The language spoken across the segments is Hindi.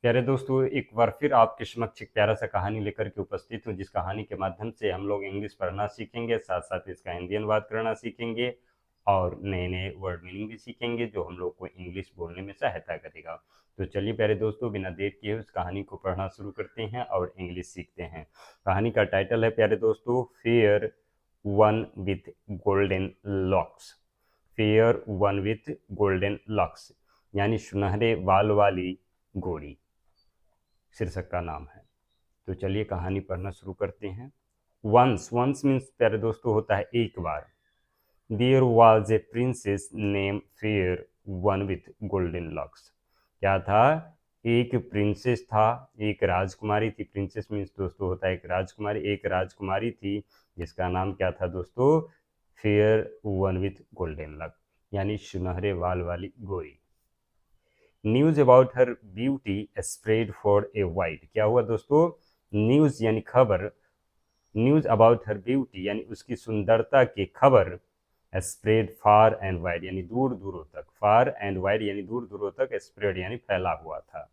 प्यारे दोस्तों, एक बार फिर आपके समक्ष एक प्यारा सा कहानी लेकर के उपस्थित हूँ, जिस कहानी के माध्यम से हम लोग इंग्लिश पढ़ना सीखेंगे, साथ साथ इसका हिंदी अनुवाद करना सीखेंगे और नए नए वर्ड मीनिंग भी सीखेंगे, जो हम लोग को इंग्लिश बोलने में सहायता करेगा। तो चलिए प्यारे दोस्तों, बिना देर किए उस कहानी को पढ़ना शुरू करते हैं और इंग्लिश सीखते हैं। कहानी का टाइटल है प्यारे दोस्तों, fair one with golden locks. Fair one with golden locks यानी सुनहरे बाल वाली घोड़ी शीर्षक का नाम है। तो चलिए कहानी पढ़ना शुरू करते हैं। वंस वंस मीन्स प्यारे दोस्तों होता है एक बार। There was a princess name fair one with golden locks. क्या था? एक प्रिंसेस था, एक राजकुमारी थी। प्रिंसेस मीन्स दोस्तों होता है एक राजकुमारी। एक राजकुमारी थी जिसका नाम क्या था दोस्तों? Fair one with golden lock यानी सुनहरे बाल वाली गोरी। News about her beauty spread for a wide. क्या हुआ दोस्तों? न्यूज यानी खबर, न्यूज अबाउट हर ब्यूटी यानी उसकी सुंदरता की खबर स्प्रेड फार एंड वाइड यानी दूर दूरों तक। फार एंड वाइड यानी दूर दूरों तक, स्प्रेड यानी फैला हुआ था।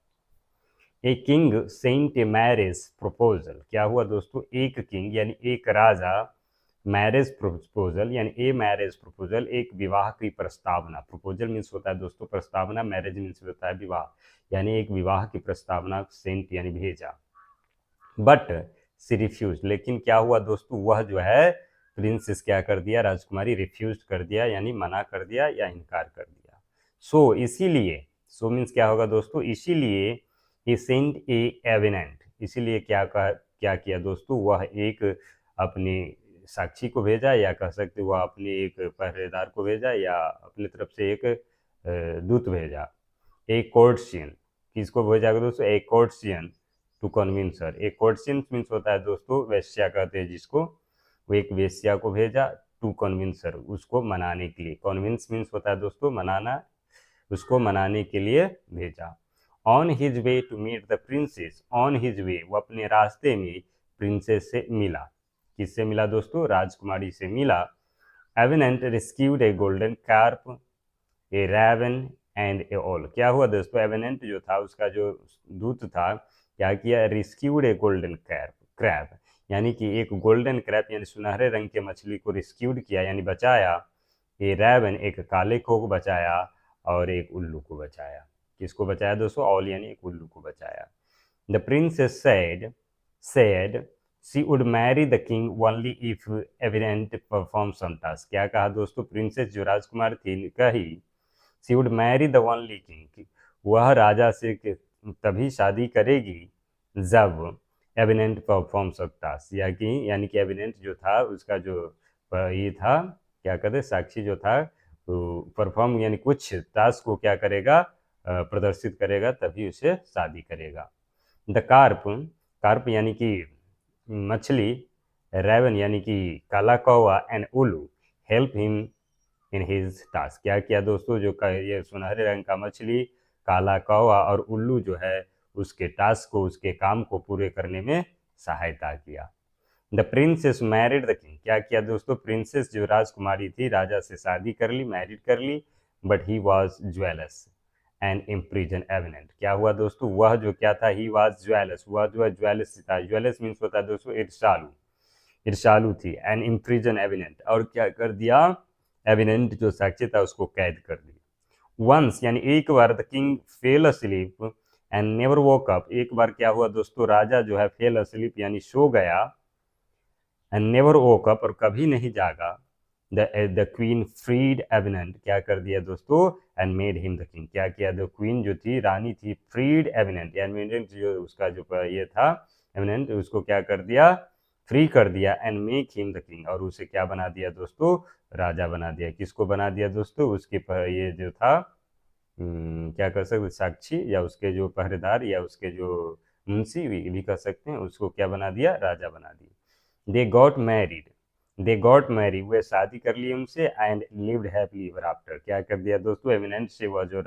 A king sent a marriage proposal. क्या हुआ दोस्तों? एक किंग यानी एक राजा, मैरिज प्रपोजल यानी ए मैरिज प्रपोजल एक विवाह की प्रस्तावना। प्रपोजल मीन्स होता है दोस्तों प्रस्तावना, मैरिज मीन्स होता है विवाह, यानी एक विवाह की प्रस्तावना सेंट यानी भेजा। बट सी रिफ्यूज, लेकिन क्या हुआ दोस्तों? वह जो है प्रिंसेस क्या कर दिया? राजकुमारी रिफ्यूज कर दिया यानी मना कर दिया या इनकार कर दिया। सो इसीलिए, सो मीन्स क्या होगा दोस्तों? इसीलिए ही सेंट ए एविनेंट, इसीलिए क्या किया दोस्तों? वह एक अपनी साक्षी को भेजा, या कह सकते वह अपने एक पहरेदार को भेजा, या अपनी तरफ से एक दूत भेजा। ए कोर्ट्सियन, किसको भेजा दोस्तों? A courtesan to convince her. A courtesan means होता है दोस्तों वेश्या कहते हैं जिसको, वो एक वेश्या को भेजा टू कन्विंस हर, उसको मनाने के लिए। कन्विंस मीन्स होता है दोस्तों मनाना, उसको मनाने के लिए भेजा। On his way to meet the princess, on his way वो अपने रास्ते में प्रिंसेस से मिला। किससे मिला दोस्तों? राजकुमारी से मिला। Avenant rescued a golden carp, a raven and a owl. क्या हुआ दोस्तों? एविनेंट जो था, उसका जो दूत था, क्या किया? रेस्क्यूड ए गोल्डन क्रैब यानी कि एक गोल्डन क्रैब यानी सुनहरे रंग के मछली को रेस्क्यूड किया यानी बचाया। ए रैवन एक काले को बचाया और एक उल्लू को बचाया। किसको बचाया दोस्तों? ऑल यानी एक उल्लू को बचाया। The princess said she would marry the king only if Avenant perform some task. क्या कहा दोस्तों? प्रिंसेस जो राजकुमार थी कही she would marry the only king, वह राजा से तभी शादी करेगी जब एविनेंट परफॉर्म सम टास्क, यानी कि एविनेंट जो था उसका जो ये था, क्या कहते, साक्षी जो था, परफॉर्म यानी कुछ टास्क को क्या करेगा? प्रदर्शित करेगा, तभी उसे शादी करेगा। द कार्प, कार्प यानी कि मछली, रेवन यानी कि काला कौवा एंड उल्लू help him in his task. क्या किया दोस्तों? जो ये सुनहरे रंग का मछली, काला कौवा और उल्लू जो है उसके टास्क को, उसके काम को पूरे करने में सहायता किया। The princess married the king. क्या किया दोस्तों? प्रिंसेस जो राजकुमारी थी राजा से शादी कर ली, मैरिड कर ली। But he was jealous and imprison Avenant. क्या हुआ दोस्तों? वह जो क्या था? ही वॉज ज्वेलस, वह जो है ज्वेलस था। ज्वेलस मीन्स होता है दोस्तों ईर्ष्यालु, ईर्ष्यालु थी। एंड इम्प्रिजन एविनेंट, और क्या कर दिया? एविनेंट जो साक्षी था उसको कैद कर दिया। वंस यानी एक बार the king fell asleep and never woke up. एक बार क्या हुआ दोस्तों? राजा जो है फेल अस्लीप यानी सो गया, एंड नेवर वोक अप और कभी नहीं जागा। द क्वीन फ्रीड एविनेंट, क्या कर दिया दोस्तों? And made him the king. क्या किया? द क्वीन जो थी, रानी थी, फ्रीड एविनेंट, एविनेंट जो उसका जो ये था एविनेंट, उसको क्या कर दिया? फ्री कर दिया। And make him the king, और उसे क्या बना दिया दोस्तों? राजा बना दिया। किसको बना दिया दोस्तों? उसके ये जो था क्या कर सकते, साक्षी, या उसके जो पहरेदार, या उसके जो मुंशी भी कर सकते हैं, उसको क्या बना दिया? राजा बना दिया। They got married, they got marry, वे शादी कर लिए उनसे। And lived happily ever after. क्या कर दिया दोस्तों? एविनेंट से वह जो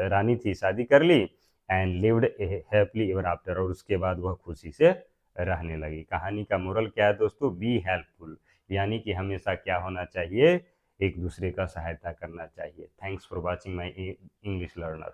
रानी थी शादी कर ली, and lived happily ever after, और उसके बाद वह खुशी से रहने लगी। कहानी का मोरल क्या है दोस्तों? बी हेल्पफुल, यानी कि हमेशा क्या होना चाहिए? एक दूसरे का सहायता करना चाहिए। Thanks for watching my English learner.